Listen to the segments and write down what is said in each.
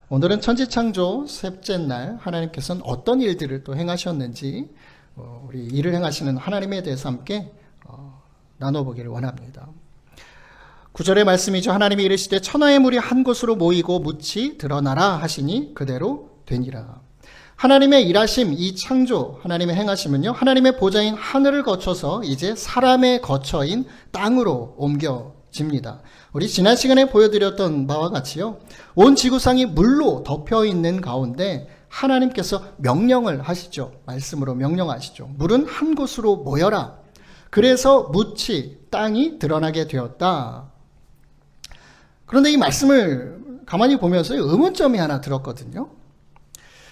오늘은 천지창조 셋째 날 하나님께서는 어떤 일들을 또 행하셨는지 우리 일을 행하시는 하나님에 대해서 함께 나눠보기를 원합니다. 9절의 말씀이죠. 하나님이 이르시되 천하의 물이 한 곳으로 모이고 묻이 드러나라 하시니 그대로 되니라. 하나님의 일하심, 이 창조, 하나님의 행하심은요, 하나님의 보좌인 하늘을 거쳐서 이제 사람의 거처인 땅으로 옮겨집니다. 우리 지난 시간에 보여드렸던 바와 같이요, 온 지구상이 물로 덮여 있는 가운데 하나님께서 명령을 하시죠. 말씀으로 명령하시죠. 물은 한 곳으로 모여라. 그래서 묻이, 땅이 드러나게 되었다. 그런데 이 말씀을 가만히 보면서 의문점이 하나 들었거든요.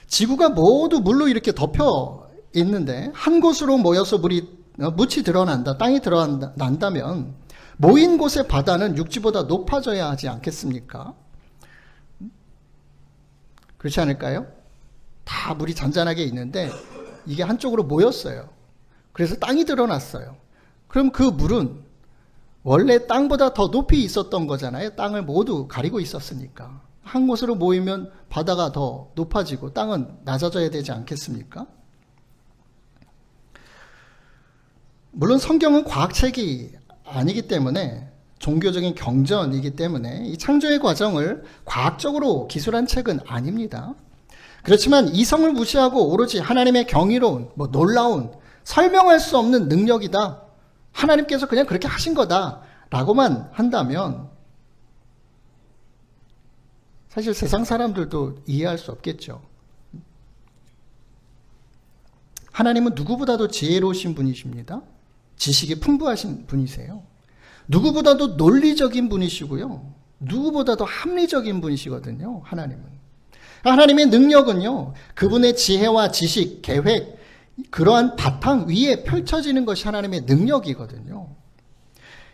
지구가 모두 물로 이렇게 덮여 있는데 한 곳으로 모여서 묻이 드러난다, 땅이 드러난다면 모인 곳의 바다는 육지보다 높아져야 하지 않겠습니까? 그렇지 않을까요? 다 물이 잔잔하게 있는데 이게 한쪽으로 모였어요. 그래서 땅이 드러났어요. 그럼 그 물은 원래 땅보다 더 높이 있었던 거잖아요. 땅을 모두 가리고 있었으니까. 한 곳으로 모이면 바다가 더 높아지고 땅은 낮아져야 되지 않겠습니까? 물론 성경은 과학책이 아니기 때문에, 종교적인 경전이기 때문에 이 창조의 과정을 과학적으로 기술한 책은 아닙니다. 그렇지만 이성을 무시하고 오로지 하나님의 경이로운, 놀라운, 설명할 수 없는 능력이다, 하나님께서 그냥 그렇게 하신 거다 라고만 한다면 사실 세상 사람들도 이해할 수 없겠죠. 하나님은 누구보다도 지혜로우신 분이십니다. 지식이 풍부하신 분이세요. 누구보다도 논리적인 분이시고요. 누구보다도 합리적인 분이시거든요. 하나님은. 하나님의 능력은요, 그분의 지혜와 지식, 계획, 그러한 바탕 위에 펼쳐지는 것이 하나님의 능력이거든요.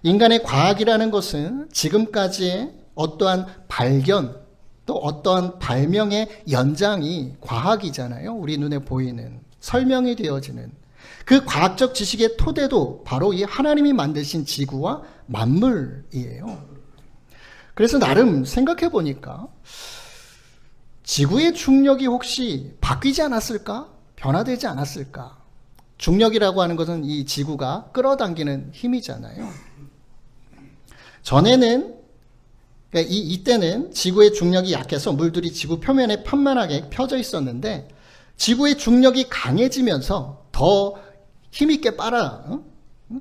인간의 과학이라는 것은 지금까지의 어떠한 발견, 또 어떠한 발명의 연장이 과학이잖아요. 우리 눈에 보이는, 설명이 되어지는 그 과학적 지식의 토대도 바로 이 하나님이 만드신 지구와 만물이에요. 그래서 나름 생각해 보니까 지구의 중력이 혹시 바뀌지 않았을까? 변화되지 않았을까? 중력이라고 하는 것은 이 지구가 끌어당기는 힘이잖아요. 전에는, 이때는 지구의 중력이 약해서 물들이 지구 표면에 편만하게 펴져 있었는데 지구의 중력이 강해지면서 더 힘있게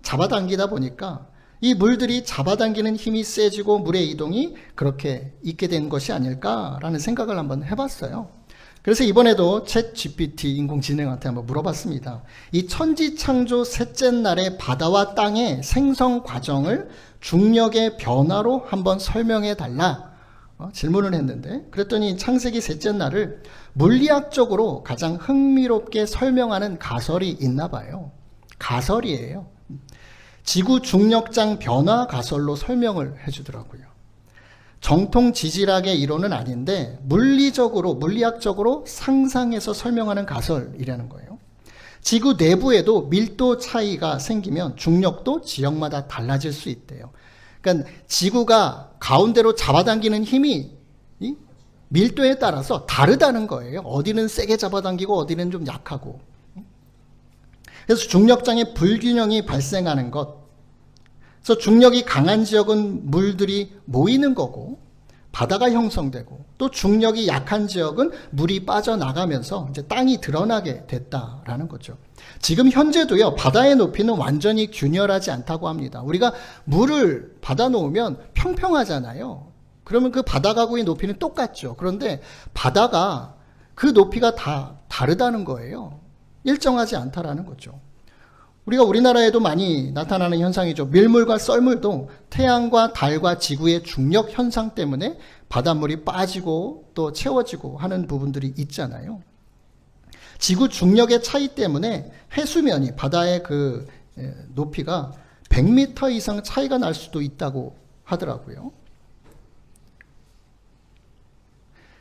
잡아당기다 보니까 이 물들이 잡아당기는 힘이 세지고 물의 이동이 그렇게 있게 된 것이 아닐까라는 생각을 한번 해봤어요. 그래서 이번에도 챗 GPT 인공지능한테 한번 물어봤습니다. 이 천지창조 셋째 날의 바다와 땅의 생성 과정을 중력의 변화로 한번 설명해 달라 질문을 했는데, 그랬더니 창세기 셋째 날을 물리학적으로 가장 흥미롭게 설명하는 가설이 있나 봐요. 가설이에요. 지구 중력장 변화 가설로 설명을 해주더라고요. 정통 지질학의 이론은 아닌데 물리학적으로 상상해서 설명하는 가설이라는 거예요. 지구 내부에도 밀도 차이가 생기면 중력도 지역마다 달라질 수 있대요. 그러니까 지구가 가운데로 잡아당기는 힘이 밀도에 따라서 다르다는 거예요. 어디는 세게 잡아당기고 어디는 좀 약하고. 그래서 중력장의 불균형이 발생하는 것. 그래서 중력이 강한 지역은 물들이 모이는 거고 바다가 형성되고, 또 중력이 약한 지역은 물이 빠져나가면서 이제 땅이 드러나게 됐다라는 거죠. 지금 현재도요, 바다의 높이는 완전히 균열하지 않다고 합니다. 우리가 물을 받아 놓으면 평평하잖아요. 그러면 그 바다가구의 높이는 똑같죠. 그런데 바다가 그 높이가 다 다르다는 거예요. 일정하지 않다라는 거죠. 우리나라에도 많이 나타나는 현상이죠. 밀물과 썰물도 태양과 달과 지구의 중력 현상 때문에 바닷물이 빠지고 또 채워지고 하는 부분들이 있잖아요. 지구 중력의 차이 때문에 해수면이, 바다의 그 높이가 100m 이상 차이가 날 수도 있다고 하더라고요.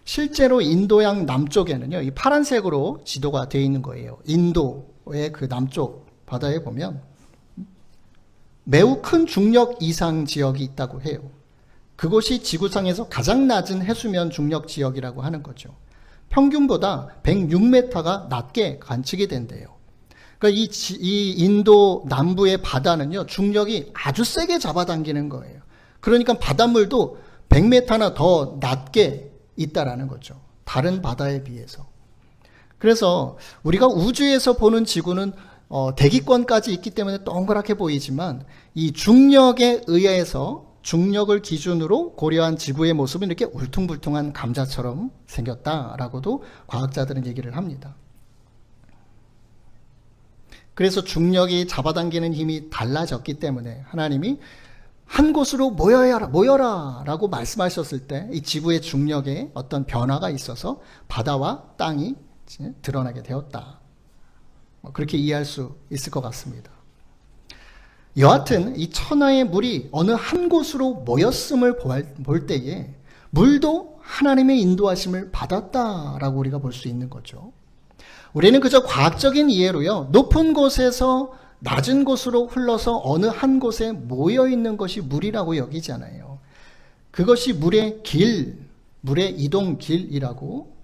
실제로 인도양 남쪽에는요, 이 파란색으로 지도가 되어 있는 거예요. 인도의 그 남쪽 바다에 보면 매우 큰 중력 이상 지역이 있다고 해요. 그곳이 지구상에서 가장 낮은 해수면 중력 지역이라고 하는 거죠. 평균보다 106m가 낮게 관측이 된대요. 그러니까 이 인도 남부의 바다는요, 중력이 아주 세게 잡아당기는 거예요. 그러니까 바닷물도 100m나 더 낮게 있다라는 거죠. 다른 바다에 비해서. 그래서 우리가 우주에서 보는 지구는 대기권까지 있기 때문에 동그랗게 보이지만 이 중력에 의해서 중력을 기준으로 고려한 지구의 모습은 이렇게 울퉁불퉁한 감자처럼 생겼다라고도 과학자들은 얘기를 합니다. 그래서 중력이 잡아당기는 힘이 달라졌기 때문에 하나님이 한 곳으로 모여라 라고 말씀하셨을 때 이 지구의 중력에 어떤 변화가 있어서 바다와 땅이 드러나게 되었다. 그렇게 이해할 수 있을 것 같습니다. 여하튼 이 천하의 물이 어느 한 곳으로 모였음을 볼 때에 물도 하나님의 인도하심을 받았다라고 우리가 볼 수 있는 거죠. 우리는 그저 과학적인 이해로요, 높은 곳에서 낮은 곳으로 흘러서 어느 한 곳에 모여 있는 것이 물이라고 여기잖아요. 그것이 물의 길, 물의 이동 길이라고,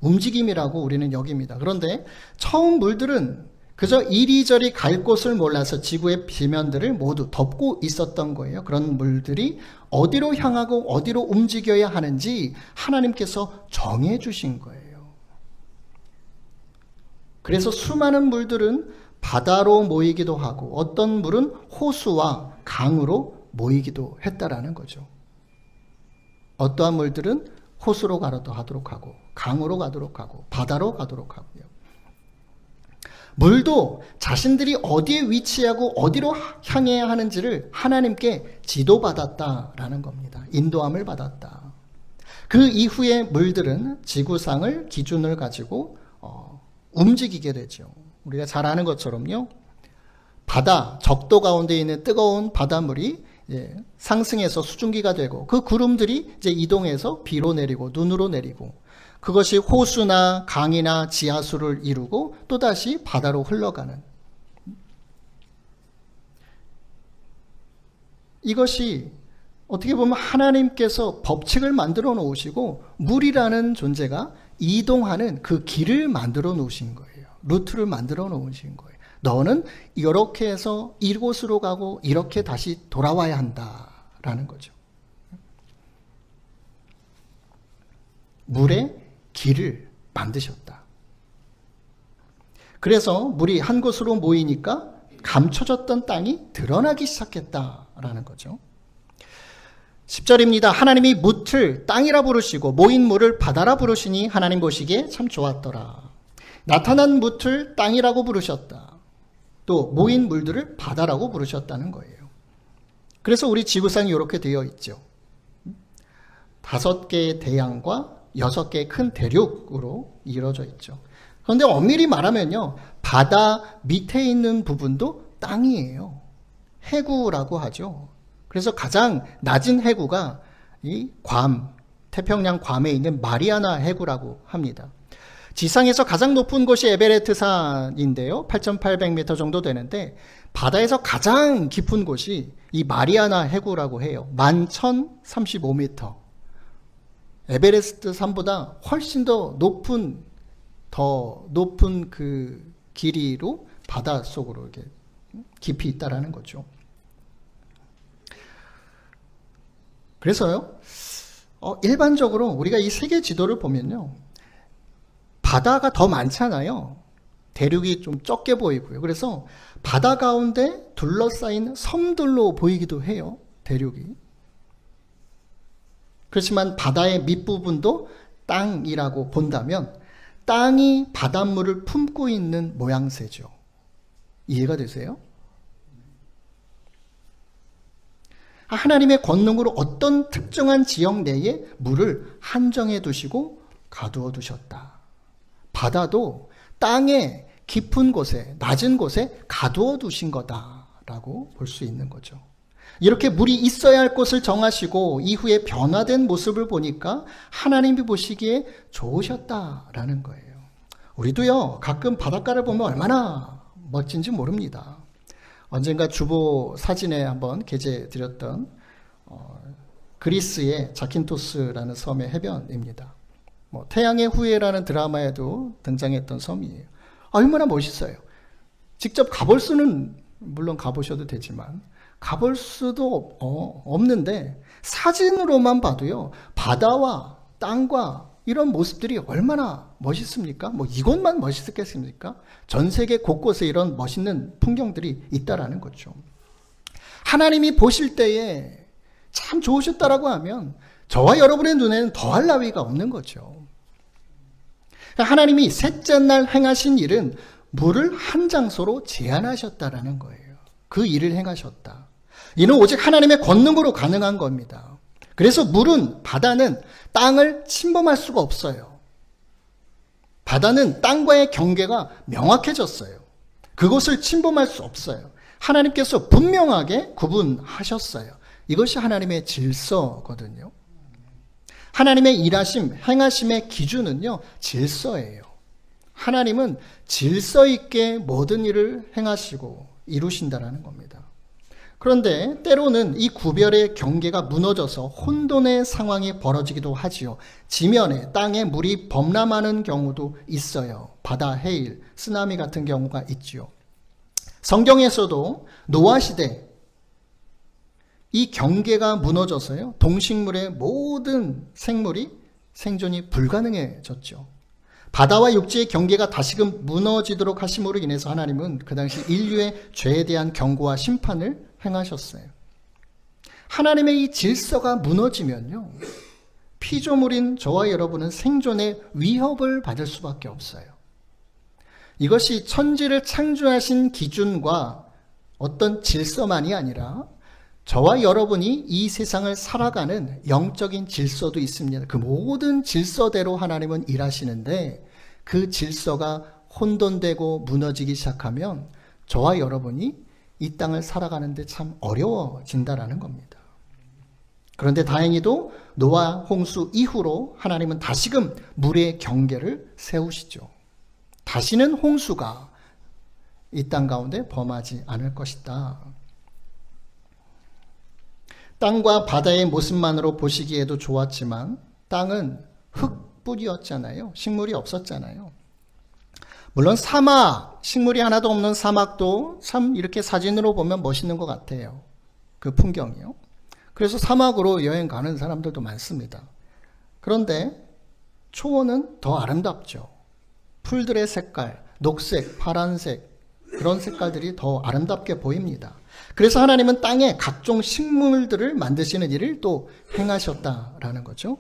움직임이라고 우리는 여깁니다. 그런데 처음 물들은 그저 이리저리 갈 곳을 몰라서 지구의 지면들을 모두 덮고 있었던 거예요. 그런 물들이 어디로 향하고 어디로 움직여야 하는지 하나님께서 정해 주신 거예요. 그래서 수많은 물들은 바다로 모이기도 하고 어떤 물은 호수와 강으로 모이기도 했다라는 거죠. 어떠한 물들은 호수로 가도록 하고 강으로 가도록 하고 바다로 가도록 하고요. 물도 자신들이 어디에 위치하고 어디로 향해야 하는지를 하나님께 지도받았다라는 겁니다. 인도함을 받았다. 그 이후에 물들은 지구상을 기준을 가지고 움직이게 되죠. 우리가 잘 아는 것처럼요, 바다 적도 가운데 있는 뜨거운 바닷물이 상승해서 수증기가 되고 그 구름들이 이제 이동해서 비로 내리고 눈으로 내리고 그것이 호수나 강이나 지하수를 이루고 또다시 바다로 흘러가는, 이것이 어떻게 보면 하나님께서 법칙을 만들어 놓으시고 물이라는 존재가 이동하는 그 길을 만들어 놓으신 거예요. 루트를 만들어 놓으신 거예요. 너는 이렇게 해서 이곳으로 가고 이렇게 다시 돌아와야 한다라는 거죠. 물의 길을 만드셨다. 그래서 물이 한 곳으로 모이니까 감춰졌던 땅이 드러나기 시작했다라는 거죠. 10절입니다. 하나님이 묻을 땅이라 부르시고 모인 물을 바다라 부르시니 하나님 보시기에 참 좋았더라. 나타난 묻을 땅이라고 부르셨다. 또 모인 물들을 바다라고 부르셨다는 거예요. 그래서 우리 지구상이 이렇게 되어 있죠. 5개의 대양과 6개의 큰 대륙으로 이루어져 있죠. 그런데 엄밀히 말하면요, 바다 밑에 있는 부분도 땅이에요. 해구라고 하죠. 그래서 가장 낮은 해구가 이 괌, 태평양 괌에 있는 마리아나 해구라고 합니다. 지상에서 가장 높은 곳이 에베레스트 산인데요. 8,800m 정도 되는데 바다에서 가장 깊은 곳이 이 마리아나 해구라고 해요. 11,035m. 에베레스트 산보다 훨씬 더 높은 그 길이로 바다 속으로 이렇게 깊이 있다라는 거죠. 그래서요, 일반적으로 우리가 이 세계 지도를 보면요, 바다가 더 많잖아요. 대륙이 좀 적게 보이고요. 그래서 바다 가운데 둘러싸인 섬들로 보이기도 해요, 대륙이. 그렇지만 바다의 밑부분도 땅이라고 본다면 땅이 바닷물을 품고 있는 모양새죠. 이해가 되세요? 하나님의 권능으로 어떤 특정한 지역 내에 물을 한정해 두시고 가두어 두셨다. 바다도 땅의 깊은 곳에, 낮은 곳에 가두어 두신 거다라고 볼 수 있는 거죠. 이렇게 물이 있어야 할 곳을 정하시고 이후에 변화된 모습을 보니까 하나님이 보시기에 좋으셨다라는 거예요. 우리도요, 가끔 바닷가를 보면 얼마나 멋진지 모릅니다. 언젠가 주보 사진에 한번 게재드렸던 그리스의 자킨토스라는 섬의 해변입니다. 태양의 후예라는 드라마에도 등장했던 섬이에요. 얼마나 멋있어요. 직접 가볼 수는 물론 가보셔도 되지만 가볼 수도 없는데 사진으로만 봐도요, 바다와 땅과 이런 모습들이 얼마나 멋있습니까? 이것만 멋있겠습니까? 전 세계 곳곳에 이런 멋있는 풍경들이 있다라는 거죠. 하나님이 보실 때에 참 좋으셨다라고 하면 저와 여러분의 눈에는 더할 나위가 없는 거죠. 하나님이 셋째 날 행하신 일은 물을 한 장소로 제한하셨다라는 거예요. 그 일을 행하셨다. 이는 오직 하나님의 권능으로 가능한 겁니다. 그래서 바다는 땅을 침범할 수가 없어요. 바다는 땅과의 경계가 명확해졌어요. 그것을 침범할 수 없어요. 하나님께서 분명하게 구분하셨어요. 이것이 하나님의 질서거든요. 하나님의 일하심, 행하심의 기준은요, 질서예요. 하나님은 질서 있게 모든 일을 행하시고 이루신다라는 겁니다. 그런데 때로는 이 구별의 경계가 무너져서 혼돈의 상황이 벌어지기도 하지요. 지면에 땅에 물이 범람하는 경우도 있어요. 바다 해일, 쓰나미 같은 경우가 있지요. 성경에서도 노아 시대 이 경계가 무너져서요, 동식물의 모든 생물이 생존이 불가능해졌죠. 바다와 육지의 경계가 다시금 무너지도록 하심으로 인해서 하나님은 그 당시 인류의 죄에 대한 경고와 심판을 행하셨어요. 하나님의 이 질서가 무너지면요, 피조물인 저와 여러분은 생존의 위협을 받을 수밖에 없어요. 이것이 천지를 창조하신 기준과 어떤 질서만이 아니라 저와 여러분이 이 세상을 살아가는 영적인 질서도 있습니다. 그 모든 질서대로 하나님은 일하시는데 그 질서가 혼돈되고 무너지기 시작하면 저와 여러분이 이 땅을 살아가는데 참 어려워진다라는 겁니다. 그런데 다행히도 노아 홍수 이후로 하나님은 다시금 물의 경계를 세우시죠. 다시는 홍수가 이 땅 가운데 범하지 않을 것이다. 땅과 바다의 모습만으로 보시기에도 좋았지만 땅은 흙뿐이었잖아요. 식물이 없었잖아요. 물론 사막, 식물이 하나도 없는 사막도 참 이렇게 사진으로 보면 멋있는 것 같아요. 그 풍경이요. 그래서 사막으로 여행 가는 사람들도 많습니다. 그런데 초원은 더 아름답죠. 풀들의 색깔, 녹색, 파란색, 그런 색깔들이 더 아름답게 보입니다. 그래서 하나님은 땅에 각종 식물들을 만드시는 일을 또 행하셨다라는 거죠.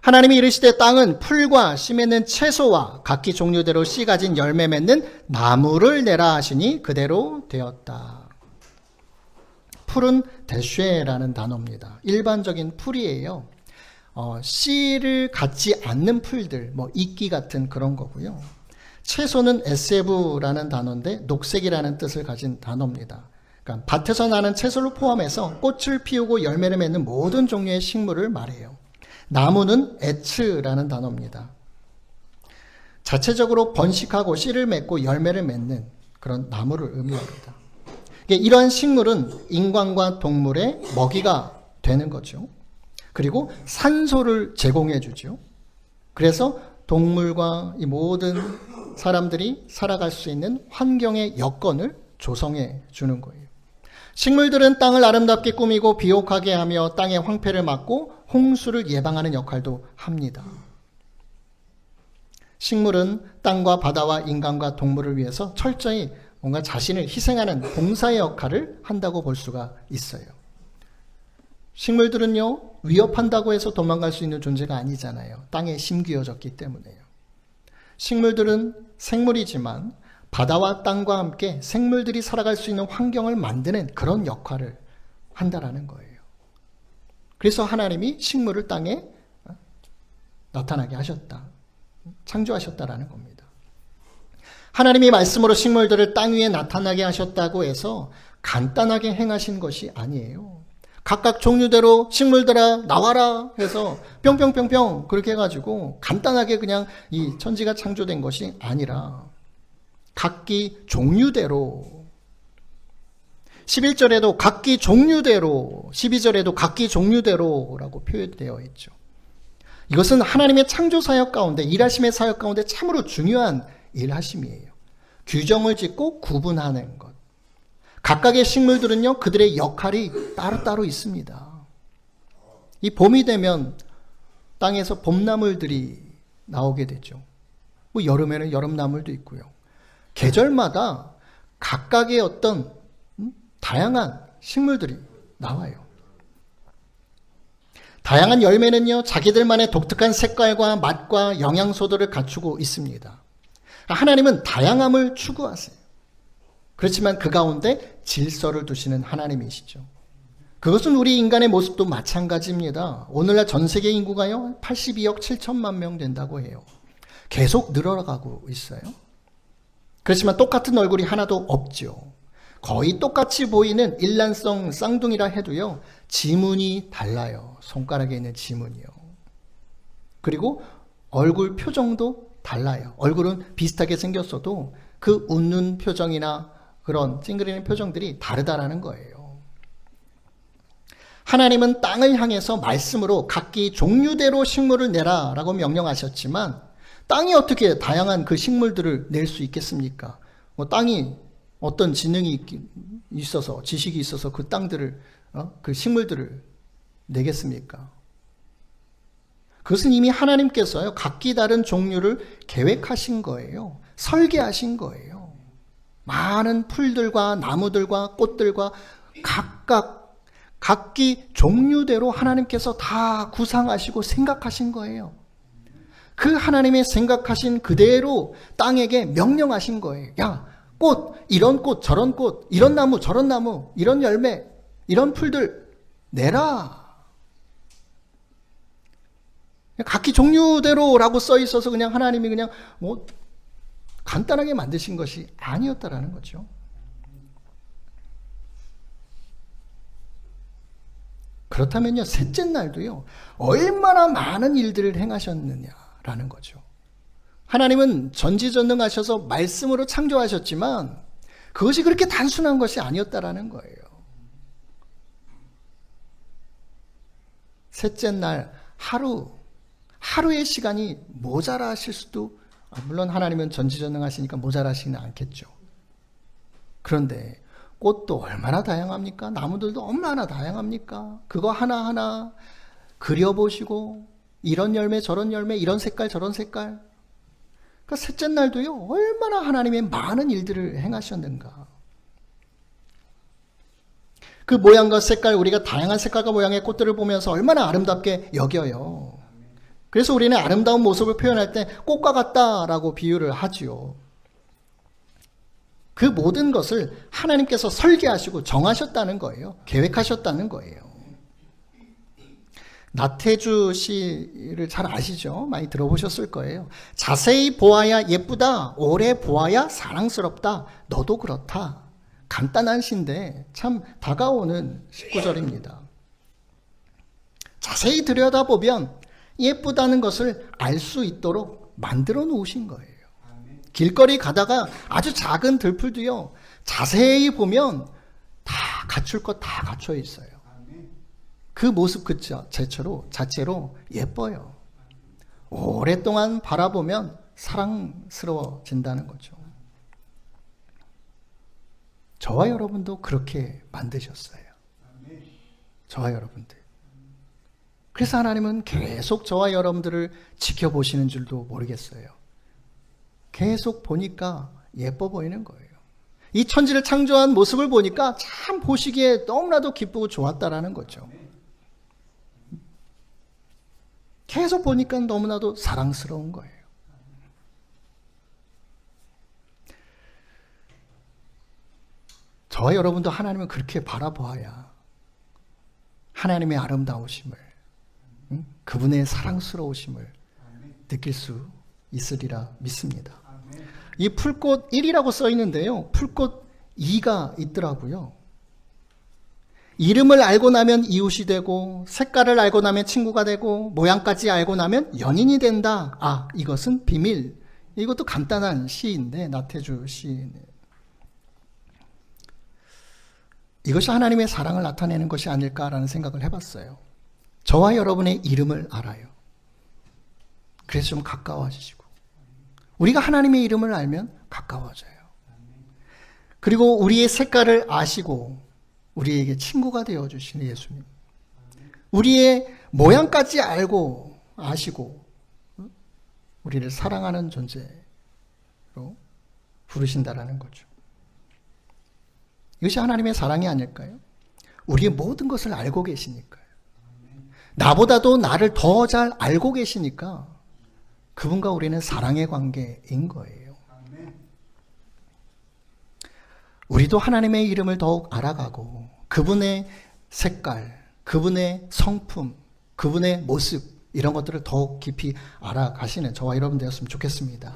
하나님이 이르시되 땅은 풀과 씨 맺는 채소와 각기 종류대로 씨 가진 열매 맺는 나무를 내라 하시니 그대로 되었다. 풀은 대쉐라는 단어입니다. 일반적인 풀이에요. 씨를 갖지 않는 풀들, 이끼 같은 그런 거고요. 채소는 에세브라는 단어인데 녹색이라는 뜻을 가진 단어입니다. 그러니까 밭에서 나는 채소를 포함해서 꽃을 피우고 열매를 맺는 모든 종류의 식물을 말해요. 나무는 에츠라는 단어입니다. 자체적으로 번식하고 씨를 맺고 열매를 맺는 그런 나무를 의미합니다. 이러한 식물은 인간과 동물의 먹이가 되는 거죠. 그리고 산소를 제공해 주죠. 그래서 동물과 이 모든 사람들이 살아갈 수 있는 환경의 여건을 조성해 주는 거예요. 식물들은 땅을 아름답게 꾸미고 비옥하게 하며 땅의 황폐를 막고 홍수를 예방하는 역할도 합니다. 식물은 땅과 바다와 인간과 동물을 위해서 철저히 뭔가 자신을 희생하는 봉사의 역할을 한다고 볼 수가 있어요. 식물들은요, 위협한다고 해서 도망갈 수 있는 존재가 아니잖아요. 땅에 심기어졌기 때문에요. 식물들은 생물이지만 바다와 땅과 함께 생물들이 살아갈 수 있는 환경을 만드는 그런 역할을 한다라는 거예요. 그래서 하나님이 식물을 땅에 나타나게 하셨다. 창조하셨다라는 겁니다. 하나님이 말씀으로 식물들을 땅 위에 나타나게 하셨다고 해서 간단하게 행하신 것이 아니에요. 각각 종류대로 식물들아 나와라 해서 뿅뿅뿅뿅 그렇게 해가지고 간단하게 그냥 이 천지가 창조된 것이 아니라 각기 종류대로 11절에도 각기 종류대로, 12절에도 각기 종류대로라고 표현되어 있죠. 이것은 하나님의 창조 사역 가운데, 일하심의 사역 가운데 참으로 중요한 일하심이에요. 규정을 짓고 구분하는 것. 각각의 식물들은요, 그들의 역할이 따로따로 있습니다. 이 봄이 되면 땅에서 봄나물들이 나오게 되죠. 뭐 여름에는 여름나물도 있고요. 계절마다 각각의 어떤 다양한 식물들이 나와요. 다양한 열매는요, 자기들만의 독특한 색깔과 맛과 영양소들을 갖추고 있습니다. 하나님은 다양함을 추구하세요. 그렇지만 그 가운데 질서를 두시는 하나님이시죠. 그것은 우리 인간의 모습도 마찬가지입니다. 오늘날 전 세계 인구가요, 82억 7천만 명 된다고 해요. 계속 늘어가고 있어요. 그렇지만 똑같은 얼굴이 하나도 없죠. 거의 똑같이 보이는 일란성 쌍둥이라 해도요, 지문이 달라요. 손가락에 있는 지문이요. 그리고 얼굴 표정도 달라요. 얼굴은 비슷하게 생겼어도 그 웃는 표정이나 그런 찡그리는 표정들이 다르다라는 거예요. 하나님은 땅을 향해서 말씀으로 각기 종류대로 식물을 내라 라고 명령하셨지만 땅이 어떻게 다양한 그 식물들을 낼 수 있겠습니까? 땅이 어떤 지능이 있어서, 지식이 있어서 그 땅들을, 그 식물들을 내겠습니까? 그것은 이미 하나님께서요, 각기 다른 종류를 계획하신 거예요. 설계하신 거예요. 많은 풀들과 나무들과 꽃들과 각기 종류대로 하나님께서 다 구상하시고 생각하신 거예요. 그 하나님의 생각하신 그대로 땅에게 명령하신 거예요. 야, 꽃, 이런 꽃, 저런 꽃, 이런 나무, 저런 나무, 이런 열매, 이런 풀들 내라. 각기 종류대로라고 써 있어서 그냥 하나님이 그냥 뭐 간단하게 만드신 것이 아니었다라는 거죠. 그렇다면요, 셋째 날도요, 얼마나 많은 일들을 행하셨느냐라는 거죠. 하나님은 전지전능하셔서 말씀으로 창조하셨지만 그것이 그렇게 단순한 것이 아니었다라는 거예요. 셋째 날 하루의 시간이 모자라실 수도, 물론 하나님은 전지전능하시니까 모자라시는 않겠죠. 그런데 꽃도 얼마나 다양합니까? 나무들도 얼마나 다양합니까? 그거 하나하나 그려보시고 이런 열매 저런 열매, 이런 색깔 저런 색깔. 그러니까 셋째 날도요, 얼마나 하나님의 많은 일들을 행하셨는가. 그 모양과 색깔, 우리가 다양한 색깔과 모양의 꽃들을 보면서 얼마나 아름답게 여겨요. 그래서 우리는 아름다운 모습을 표현할 때 꽃과 같다라고 비유를 하지요. 그 모든 것을 하나님께서 설계하시고 정하셨다는 거예요. 계획하셨다는 거예요. 나태주 시를 잘 아시죠? 많이 들어보셨을 거예요. 자세히 보아야 예쁘다, 오래 보아야 사랑스럽다, 너도 그렇다. 간단한 시인데 참 다가오는 19절입니다. 자세히 들여다보면 예쁘다는 것을 알 수 있도록 만들어 놓으신 거예요. 길거리 가다가 아주 작은 들풀도요, 자세히 보면 다 갖출 것 다 갖춰 있어요. 그 모습 그 자체로 예뻐요. 오랫동안 바라보면 사랑스러워진다는 거죠. 저와 여러분도 그렇게 만드셨어요. 저와 여러분들. 그래서 하나님은 계속 저와 여러분들을 지켜보시는 줄도 모르겠어요. 계속 보니까 예뻐 보이는 거예요. 이 천지를 창조한 모습을 보니까 참 보시기에 너무나도 기쁘고 좋았다라는 거죠. 계속 보니까 너무나도 사랑스러운 거예요. 저와 여러분도 하나님을 그렇게 바라보아야 하나님의 아름다우심을, 그분의 사랑스러우심을 느낄 수 있으리라 믿습니다. 이 풀꽃 1이라고 써 있는데요, 풀꽃 2가 있더라고요. 이름을 알고 나면 이웃이 되고, 색깔을 알고 나면 친구가 되고, 모양까지 알고 나면 연인이 된다. 아, 이것은 비밀. 이것도 간단한 시인데, 나태주 시인. 이것이 하나님의 사랑을 나타내는 것이 아닐까라는 생각을 해봤어요. 저와 여러분의 이름을 알아요. 그래서 좀 가까워지시고, 우리가 하나님의 이름을 알면 가까워져요. 그리고 우리의 색깔을 아시고 우리에게 친구가 되어주시는 예수님, 우리의 모양까지 알고 아시고 우리를 사랑하는 존재로 부르신다라는 거죠. 이것이 하나님의 사랑이 아닐까요? 우리의 모든 것을 알고 계시니까요. 나보다도 나를 더 잘 알고 계시니까 그분과 우리는 사랑의 관계인 거예요. 우리도 하나님의 이름을 더욱 알아가고 그분의 색깔, 그분의 성품, 그분의 모습, 이런 것들을 더욱 깊이 알아가시는 저와 여러분 되었으면 좋겠습니다.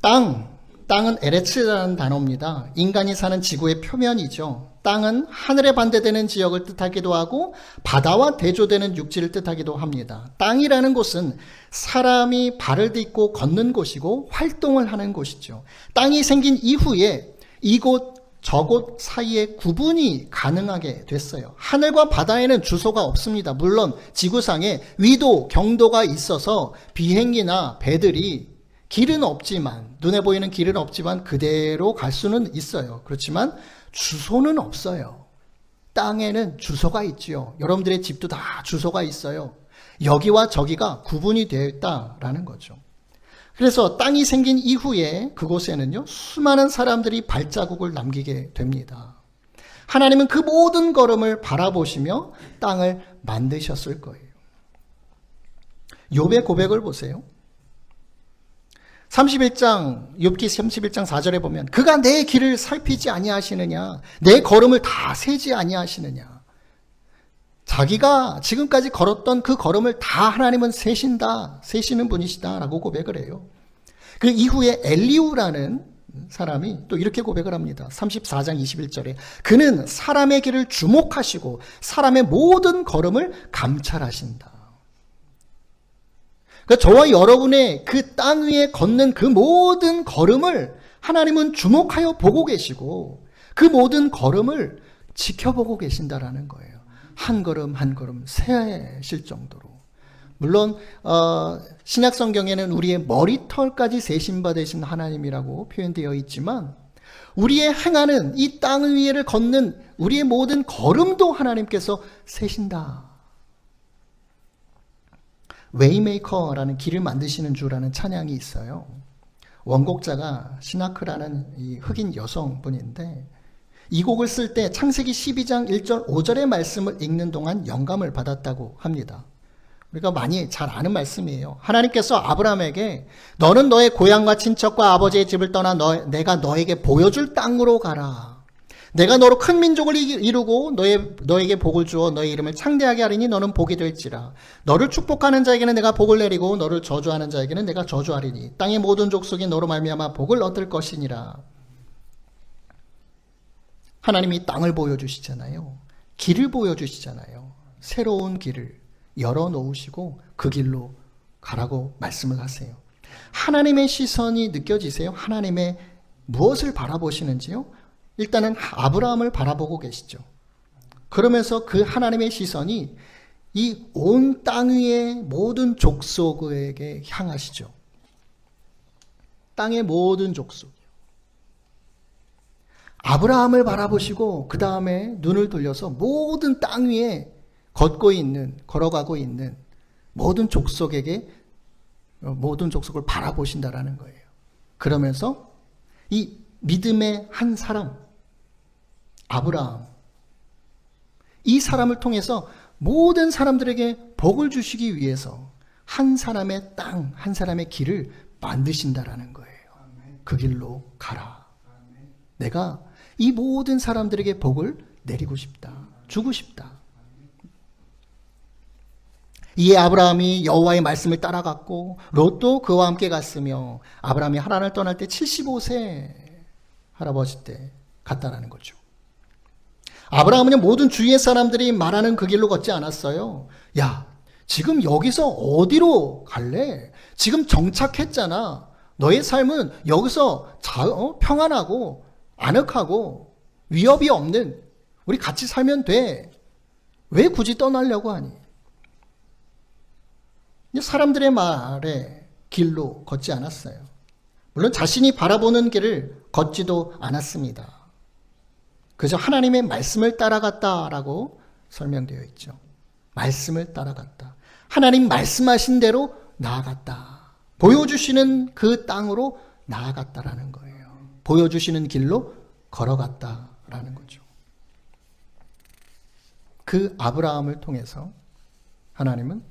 땅은 에레츠라는 단어입니다. 인간이 사는 지구의 표면이죠. 땅은 하늘에 반대되는 지역을 뜻하기도 하고 바다와 대조되는 육지를 뜻하기도 합니다. 땅이라는 곳은 사람이 발을 딛고 걷는 곳이고 활동을 하는 곳이죠. 땅이 생긴 이후에 이곳 저곳 사이에 구분이 가능하게 됐어요. 하늘과 바다에는 주소가 없습니다. 물론 지구상에 위도, 경도가 있어서 비행기나 배들이 길은 없지만, 눈에 보이는 길은 없지만 그대로 갈 수는 있어요. 그렇지만 주소는 없어요. 땅에는 주소가 있지요. 여러분들의 집도 다 주소가 있어요. 여기와 저기가 구분이 되어 있다라는 거죠. 그래서 땅이 생긴 이후에 그곳에는요, 수많은 사람들이 발자국을 남기게 됩니다. 하나님은 그 모든 걸음을 바라보시며 땅을 만드셨을 거예요. 욥의 고백을 보세요. 31장, 욥기 31장 4절에 보면 그가 내 길을 살피지 아니하시느냐, 내 걸음을 다 세지 아니하시느냐. 자기가 지금까지 걸었던 그 걸음을 다 하나님은 세시는 분이시다라고 고백을 해요. 그 이후에 엘리우라는 사람이 또 이렇게 고백을 합니다. 34장 21절에 그는 사람의 길을 주목하시고 사람의 모든 걸음을 감찰하신다. 그러니까 저와 여러분의 그 땅 위에 걷는 그 모든 걸음을 하나님은 주목하여 보고 계시고 그 모든 걸음을 지켜보고 계신다라는 거예요. 한 걸음 한 걸음 세실 정도로. 물론 신약 성경에는 우리의 머리털까지 세심받으신 하나님이라고 표현되어 있지만 우리의 행하는 이 땅 위에를 걷는 우리의 모든 걸음도 하나님께서 세신다. 웨이메이커라는 길을 만드시는 주라는 찬양이 있어요. 원곡자가 시나크라는 이 흑인 여성분인데 이 곡을 쓸 때 창세기 12장 1절 5절의 말씀을 읽는 동안 영감을 받았다고 합니다. 우리가 많이 잘 아는 말씀이에요. 하나님께서 아브라함에게 너는 너의 고향과 친척과 아버지의 집을 떠나 내가 너에게 보여줄 땅으로 가라. 내가 너로 큰 민족을 이루고 너에게 복을 주어 너의 이름을 창대하게 하리니 너는 복이 될지라. 너를 축복하는 자에게는 내가 복을 내리고 너를 저주하는 자에게는 내가 저주하리니 땅의 모든 족속이 너로 말미암아 복을 얻을 것이니라. 하나님이 땅을 보여주시잖아요. 길을 보여주시잖아요. 새로운 길을 열어놓으시고 그 길로 가라고 말씀을 하세요. 하나님의 시선이 느껴지세요? 하나님의 무엇을 바라보시는지요? 일단은 아브라함을 바라보고 계시죠. 그러면서 그 하나님의 시선이 이 온 땅 위의 모든 족속에게 향하시죠. 땅의 모든 족속. 아브라함을 바라보시고 그 다음에 눈을 돌려서 모든 땅 위에 걸어가고 있는 모든 족속에게 모든 족속을 바라보신다라는 거예요. 그러면서 이 믿음의 한 사람 아브라함, 이 사람을 통해서 모든 사람들에게 복을 주시기 위해서 한 사람의 땅, 한 사람의 길을 만드신다라는 거예요. 그 길로 가라. 내가 이 모든 사람들에게 복을 내리고 싶다. 주고 싶다. 이에 아브라함이 여호와의 말씀을 따라갔고 롯도 그와 함께 갔으며 아브라함이 하란을 떠날 때 75세 할아버지 때 갔다라는 거죠. 아브라함은 모든 주위의 사람들이 말하는 그 길로 걷지 않았어요. 야, 지금 여기서 어디로 갈래? 지금 정착했잖아. 너의 삶은 여기서 평안하고 아늑하고 위협이 없는 우리 같이 살면 돼. 왜 굳이 떠나려고 하니? 사람들의 말에 길로 걷지 않았어요. 물론 자신이 바라보는 길을 걷지도 않았습니다. 그저 하나님의 말씀을 따라갔다라고 설명되어 있죠. 말씀을 따라갔다. 하나님 말씀하신 대로 나아갔다. 보여주시는 그 땅으로 나아갔다라는 거예요. 보여주시는 길로 걸어갔다라는 거죠. 그 아브라함을 통해서 하나님은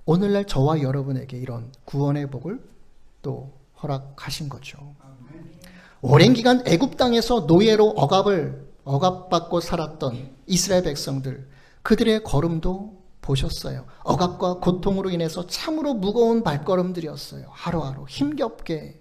오늘날 저와 여러분에게 이런 구원의 복을 또 허락하신 거죠. 오랜 기간 애굽 땅에서 노예로 억압받고 살았던 이스라엘 백성들, 그들의 걸음도 보셨어요. 억압과 고통으로 인해서 참으로 무거운 발걸음들이었어요. 하루하루 힘겹게.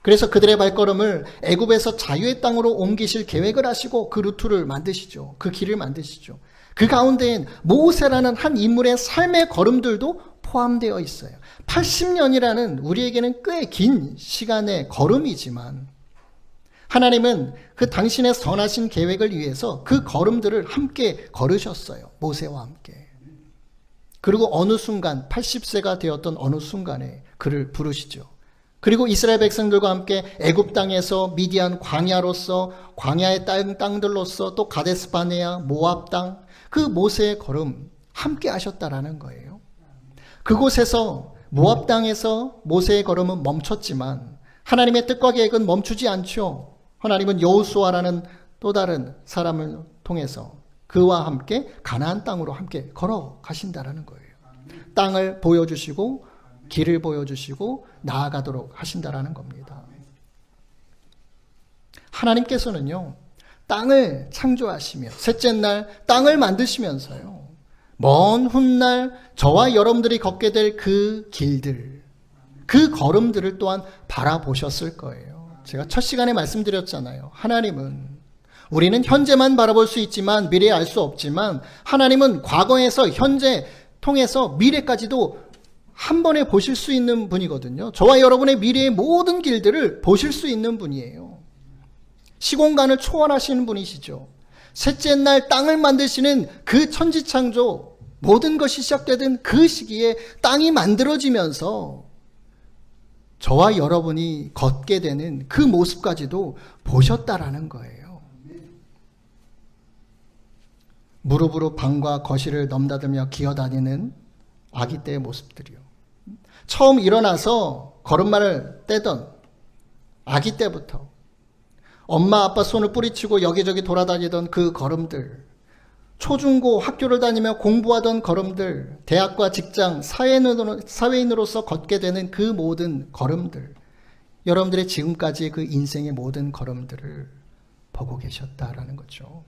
그래서 그들의 발걸음을 애굽에서 자유의 땅으로 옮기실 계획을 하시고 그 루트를 만드시죠. 그 길을 만드시죠. 그 가운데엔 모세라는 한 인물의 삶의 걸음들도 포함되어 있어요. 80년이라는 우리에게는 꽤 긴 시간의 걸음이지만 하나님은 그 당신의 선하신 계획을 위해서 그 걸음들을 함께 걸으셨어요. 모세와 함께. 그리고 어느 순간 80세가 되었던 어느 순간에 그를 부르시죠. 그리고 이스라엘 백성들과 함께 애굽 땅에서 미디안 광야로서 광야의 땅들로서 또 가데스 바네아 모압 땅, 그 모세의 걸음 함께 하셨다라는 거예요. 그곳에서 모압 땅에서 모세의 걸음은 멈췄지만 하나님의 뜻과 계획은 멈추지 않죠. 하나님은 여호수아라는 또 다른 사람을 통해서 그와 함께 가나안 땅으로 함께 걸어가신다라는 거예요. 땅을 보여주시고 길을 보여주시고 나아가도록 하신다라는 겁니다. 하나님께서는요, 땅을 창조하시며 셋째 날 땅을 만드시면서요, 먼 훗날 저와 여러분들이 걷게 될 그 길들, 그 걸음들을 또한 바라보셨을 거예요. 제가 첫 시간에 말씀드렸잖아요. 하나님은 우리는 현재만 바라볼 수 있지만 미래에 알 수 없지만 하나님은 과거에서 현재 통해서 미래까지도 한 번에 보실 수 있는 분이거든요. 저와 여러분의 미래의 모든 길들을 보실 수 있는 분이에요. 시공간을 초월하시는 분이시죠. 셋째 날 땅을 만드시는 그 천지창조, 모든 것이 시작되던 그 시기에 땅이 만들어지면서 저와 여러분이 걷게 되는 그 모습까지도 보셨다라는 거예요. 무릎으로 방과 거실을 넘나들며 기어다니는 아기 때의 모습들이요. 처음 일어나서 걸음마를 떼던 아기 때부터 엄마 아빠 손을 뿌리치고 여기저기 돌아다니던 그 걸음들, 초중고 학교를 다니며 공부하던 걸음들, 대학과 직장, 사회인으로서 걷게 되는 그 모든 걸음들, 여러분들의 지금까지의 그 인생의 모든 걸음들을 보고 계셨다라는 거죠.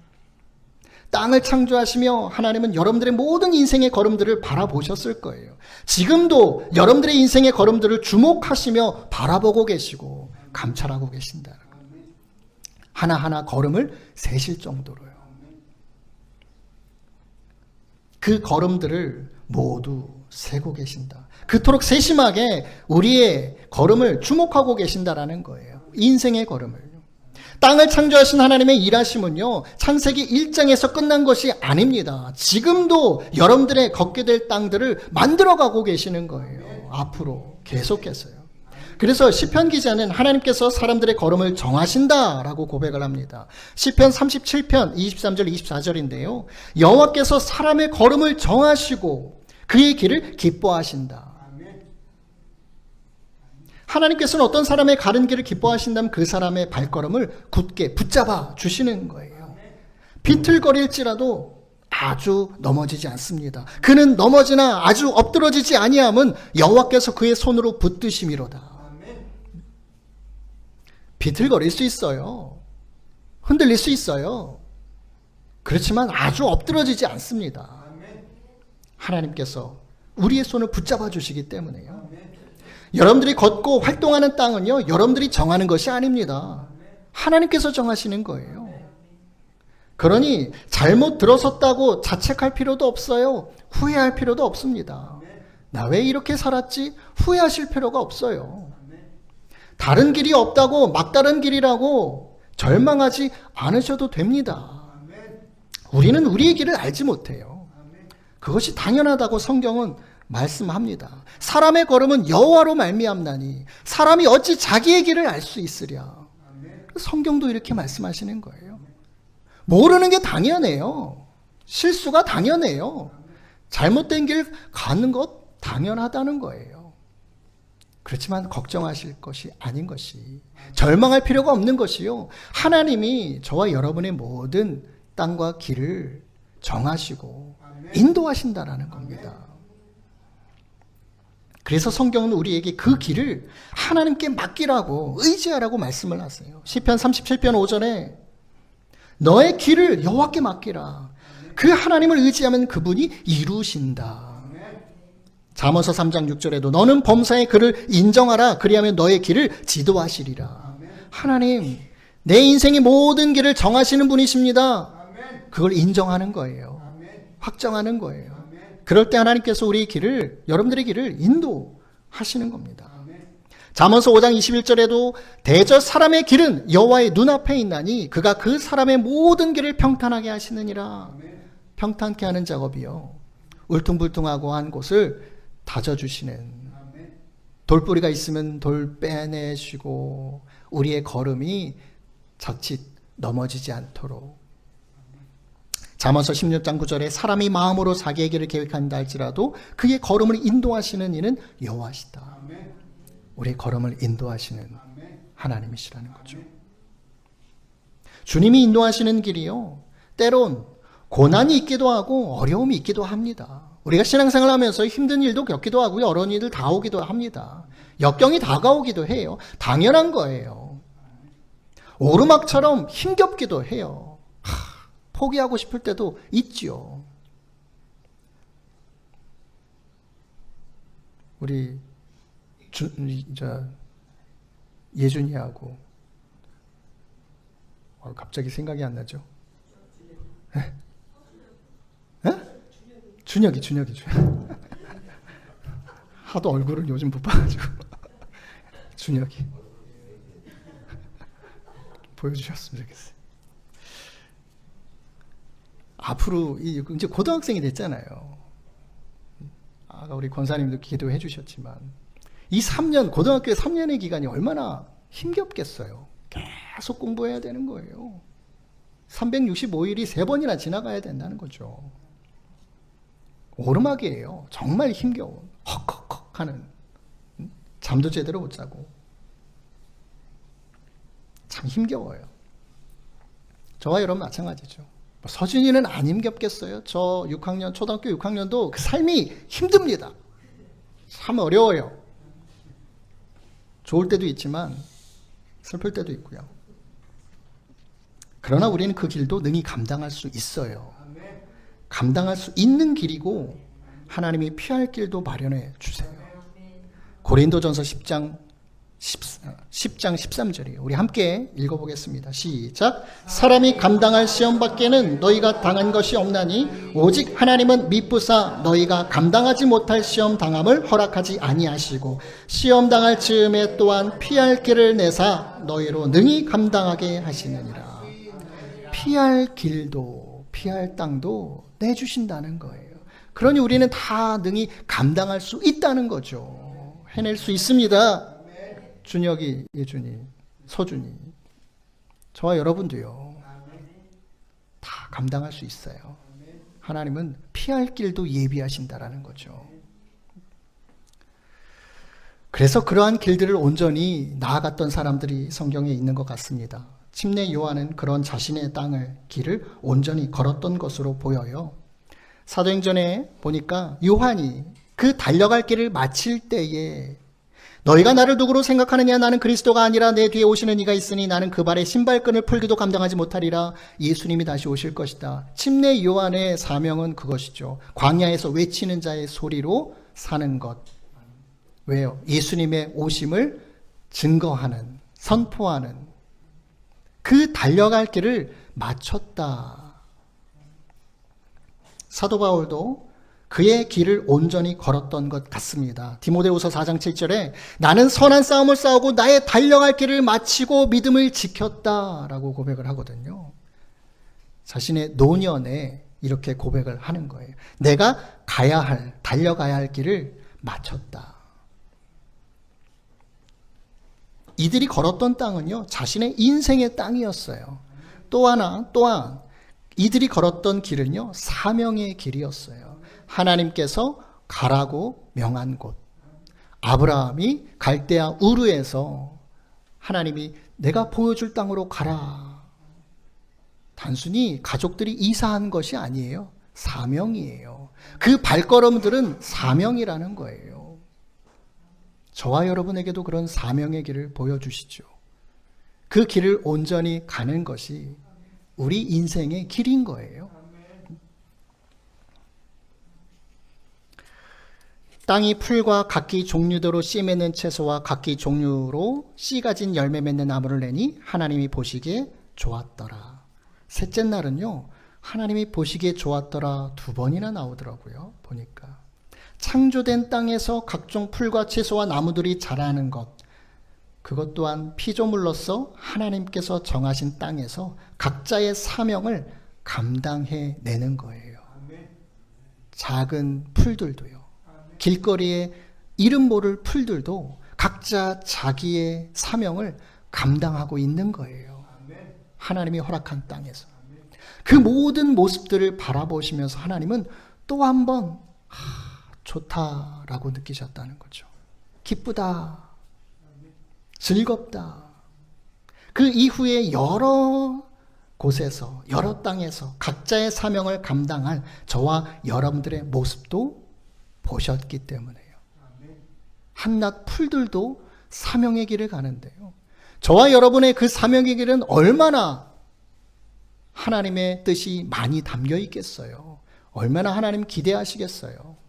땅을 창조하시며 하나님은 여러분들의 모든 인생의 걸음들을 바라보셨을 거예요. 지금도 여러분들의 인생의 걸음들을 주목하시며 바라보고 계시고 감찰하고 계신다. 하나하나 걸음을 세실 정도로요. 그 걸음들을 모두 세고 계신다. 그토록 세심하게 우리의 걸음을 주목하고 계신다라는 거예요. 인생의 걸음을. 땅을 창조하신 하나님의 일하심은요, 창세기 1장에서 끝난 것이 아닙니다. 지금도 여러분들의 걷게 될 땅들을 만들어가고 계시는 거예요. 앞으로 계속해서요. 그래서 시편 기자는 하나님께서 사람들의 걸음을 정하신다라고 고백을 합니다. 시편 37편 23절 24절인데요. 여호와께서 사람의 걸음을 정하시고 그의 길을 기뻐하신다. 하나님께서는 어떤 사람의 가는 길을 기뻐하신다면 그 사람의 발걸음을 굳게 붙잡아 주시는 거예요. 비틀거릴지라도 아주 넘어지지 않습니다. 그는 넘어지나 아주 엎드러지지 아니함은 여호와께서 그의 손으로 붙드심이로다. 비틀거릴 수 있어요. 흔들릴 수 있어요. 그렇지만 아주 엎드러지지 않습니다. 하나님께서 우리의 손을 붙잡아 주시기 때문에요. 여러분들이 걷고 활동하는 땅은요, 여러분들이 정하는 것이 아닙니다. 하나님께서 정하시는 거예요. 그러니 잘못 들어섰다고 자책할 필요도 없어요. 후회할 필요도 없습니다. 나 왜 이렇게 살았지? 후회하실 필요가 없어요. 다른 길이 없다고 막다른 길이라고 절망하지 않으셔도 됩니다. 우리는 우리의 길을 알지 못해요. 그것이 당연하다고 성경은 말씀합니다. 사람의 걸음은 여호와로 말미암나니 사람이 어찌 자기의 길을 알 수 있으랴. 성경도 이렇게 말씀하시는 거예요. 모르는 게 당연해요. 실수가 당연해요. 잘못된 길 가는 것 당연하다는 거예요. 그렇지만 걱정하실 것이 아닌 것이, 절망할 필요가 없는 것이요, 하나님이 저와 여러분의 모든 땅과 길을 정하시고 인도하신다라는 겁니다. 그래서 성경은 우리에게 그 길을 하나님께 맡기라고, 의지하라고 말씀을 하세요. 시편 37편 5절에 너의 길을 여호와께 맡기라. 그 하나님을 의지하면 그분이 이루신다. 잠언서 3장 6절에도 너는 범사의 그를 인정하라. 그리하면 너의 길을 지도하시리라. 하나님, 내 인생의 모든 길을 정하시는 분이십니다. 그걸 인정하는 거예요. 확정하는 거예요. 그럴 때 하나님께서 우리의 길을, 여러분들의 길을 인도하시는 겁니다. 잠언서 5장 21절에도 대저 사람의 길은 여호와의 눈앞에 있나니 그가 그 사람의 모든 길을 평탄하게 하시느니라. 평탄케 하는 작업이요, 울퉁불퉁하고 한 곳을 다져주시는, 돌뿌리가 있으면 돌 빼내시고 우리의 걸음이 자칫 넘어지지 않도록. 잠언서 16장 9절에 사람이 마음으로 자기의 길을 계획한다 할지라도 그의 걸음을 인도하시는 이는 여호와시다. 우리의 걸음을 인도하시는 하나님이시라는 거죠. 주님이 인도하시는 길이요, 때론 고난이 있기도 하고 어려움이 있기도 합니다. 우리가 신앙생활 하면서 힘든 일도 겪기도 하고요, 어려운 일들 다 오기도 합니다. 역경이 다가오기도 해요. 당연한 거예요. 오르막처럼 힘겹기도 해요. 포기하고 싶을 때도 있지요. 우리 예준이하고 갑자기 생각이 안 나죠? 에? 준혁이. 하도 얼굴을 요즘 못 봐가지고. 준혁이. 보여주셨으면 좋겠어요. 앞으로 이제 고등학생이 됐잖아요. 아까 우리 권사님도 기도해 주셨지만 이 3년, 고등학교 3년의 기간이 얼마나 힘겹겠어요. 계속 공부해야 되는 거예요. 365일이 3번이나 지나가야 된다는 거죠. 오르막이에요. 정말 힘겨운, 헉헉헉 하는, 잠도 제대로 못 자고 참 힘겨워요. 저와 여러분 마찬가지죠. 서준이는 안 힘겹겠어요? 저 6학년, 초등학교 6학년도 그 삶이 힘듭니다. 참 어려워요. 좋을 때도 있지만 슬플 때도 있고요. 그러나 우리는 그 길도 능히 감당할 수 있어요. 감당할 수 있는 길이고 하나님이 피할 길도 마련해 주세요. 고린도전서 10장 13절이에요. 우리 함께 읽어보겠습니다. 시작. 사람이 감당할 시험 밖에는 너희가 당한 것이 없나니 오직 하나님은 미쁘사 너희가 감당하지 못할 시험 당함을 허락하지 아니하시고 시험 당할 즈음에 또한 피할 길을 내사 너희로 능히 감당하게 하시느니라. 피할 길도 피할 땅도 내주신다는 거예요. 그러니 우리는 다 능히 감당할 수 있다는 거죠. 해낼 수 있습니다. 준혁이, 예준이, 서준이, 저와 여러분도요, 다 감당할 수 있어요. 하나님은 피할 길도 예비하신다라는 거죠. 그래서 그러한 길들을 온전히 나아갔던 사람들이 성경에 있는 것 같습니다. 침례 요한은 그런 자신의 길을 온전히 걸었던 것으로 보여요. 사도행전에 보니까 요한이 그 달려갈 길을 마칠 때에 너희가 나를 누구로 생각하느냐? 나는 그리스도가 아니라 내 뒤에 오시는 이가 있으니 나는 그 발에 신발끈을 풀기도 감당하지 못하리라. 예수님이 다시 오실 것이다. 침례 요한의 사명은 그것이죠. 광야에서 외치는 자의 소리로 사는 것. 왜요? 예수님의 오심을 증거하는, 선포하는 그 달려갈 길을 마쳤다. 사도 바울도 그의 길을 온전히 걸었던 것 같습니다. 디모데후서 4장 7절에 나는 선한 싸움을 싸우고 나의 달려갈 길을 마치고 믿음을 지켰다라고 고백을 하거든요. 자신의 노년에 이렇게 고백을 하는 거예요. 내가 달려가야 할 길을 마쳤다. 이들이 걸었던 땅은요, 자신의 인생의 땅이었어요. 또한 이들이 걸었던 길은요, 사명의 길이었어요. 하나님께서 가라고 명한 곳. 아브라함이 갈대아 우르에서 하나님이 내가 보여줄 땅으로 가라. 단순히 가족들이 이사한 것이 아니에요. 사명이에요. 그 발걸음들은 사명이라는 거예요. 저와 여러분에게도 그런 사명의 길을 보여주시죠. 그 길을 온전히 가는 것이 우리 인생의 길인 거예요. 땅이 풀과 각기 종류대로 씨 맺는 채소와 각기 종류로 씨 가진 열매 맺는 나무를 내니 하나님이 보시기에 좋았더라. 셋째 날은요, 하나님이 보시기에 좋았더라 2번이나 나오더라고요. 보니까 창조된 땅에서 각종 풀과 채소와 나무들이 자라는 것, 그것 또한 피조물로서 하나님께서 정하신 땅에서 각자의 사명을 감당해내는 거예요. 작은 풀들도요, 길거리에 이름 모를 풀들도 각자 자기의 사명을 감당하고 있는 거예요. 하나님이 허락한 땅에서. 그 모든 모습들을 바라보시면서 하나님은 또 한 번 좋다라고 느끼셨다는 거죠. 기쁘다, 즐겁다. 그 이후에 여러 곳에서, 여러 땅에서 각자의 사명을 감당할 저와 여러분들의 모습도 보셨기 때문에요. 한낱 풀들도 사명의 길을 가는데요, 저와 여러분의 그 사명의 길은 얼마나 하나님의 뜻이 많이 담겨 있겠어요. 얼마나 하나님 기대하시겠어요.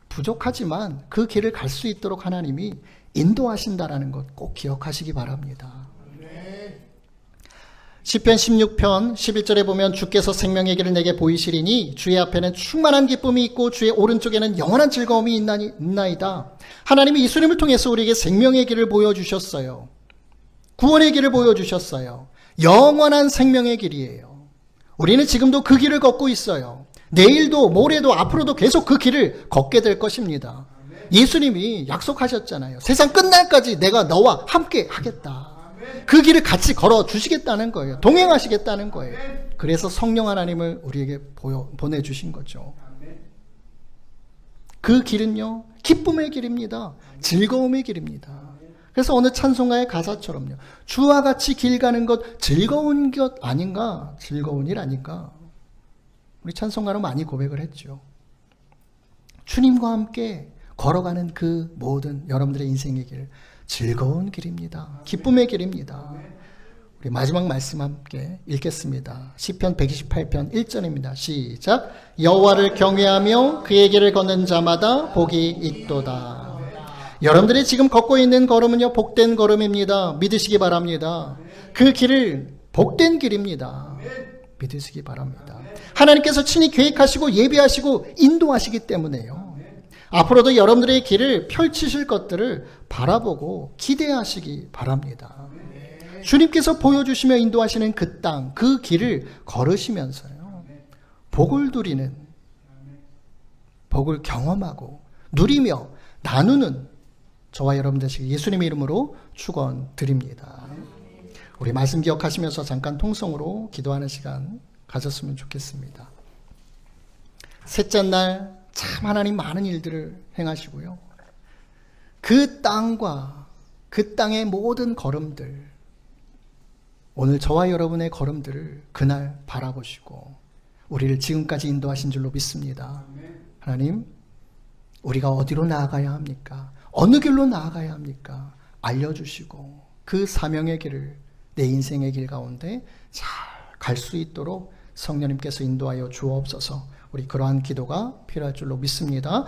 부족하지만 그 길을 갈 수 있도록 하나님이 인도하신다라는 것 꼭 기억하시기 바랍니다. 시편 16편 11절에 보면 주께서 생명의 길을 내게 보이시리니 주의 앞에는 충만한 기쁨이 있고 주의 오른쪽에는 영원한 즐거움이 있나이다. 하나님이 예수님을 통해서 우리에게 생명의 길을 보여주셨어요. 구원의 길을 보여주셨어요. 영원한 생명의 길이에요. 우리는 지금도 그 길을 걷고 있어요. 내일도 모레도 앞으로도 계속 그 길을 걷게 될 것입니다. 예수님이 약속하셨잖아요. 세상 끝날까지 내가 너와 함께 하겠다. 그 길을 같이 걸어 주시겠다는 거예요. 동행하시겠다는 거예요. 그래서 성령 하나님을 우리에게 보내주신 거죠. 그 길은요, 기쁨의 길입니다. 즐거움의 길입니다. 그래서 어느 찬송가의 가사처럼요, 주와 같이 길 가는 것 즐거운 것 아닌가? 즐거운 일 아닌가? 우리 찬송가로 많이 고백을 했죠. 주님과 함께 걸어가는 그 모든 여러분들의 인생의 길, 즐거운 길입니다. 기쁨의 길입니다. 우리 마지막 말씀 함께 읽겠습니다. 시편 128편 1절입니다. 시작. 여호와를 경외하며 그의 길을 걷는 자마다 복이 있도다. 여러분들이 지금 걷고 있는 걸음은요, 복된 걸음입니다. 믿으시기 바랍니다. 그 길을 복된 길입니다. 믿으시기 바랍니다. 하나님께서 친히 계획하시고 예비하시고 인도하시기 때문에요. 앞으로도 여러분들의 길을 펼치실 것들을 바라보고 기대하시기 바랍니다. 주님께서 보여주시며 인도하시는 그 땅, 그 길을 걸으시면서요, 복을 누리는, 복을 경험하고 누리며 나누는 저와 여러분 되시기 예수님의 이름으로 축원드립니다. 우리 말씀 기억하시면서 잠깐 통성으로 기도하는 시간 가졌으면 좋겠습니다. 셋째 날 참 하나님 많은 일들을 행하시고요, 그 땅과 그 땅의 모든 걸음들, 오늘 저와 여러분의 걸음들을 그날 바라보시고 우리를 지금까지 인도하신 줄로 믿습니다. 하나님, 우리가 어디로 나아가야 합니까? 어느 길로 나아가야 합니까? 알려주시고 그 사명의 길을 내 인생의 길 가운데 잘 갈 수 있도록 성령님께서 인도하여 주옵소서. 우리 그러한 기도가 필요할 줄로 믿습니다.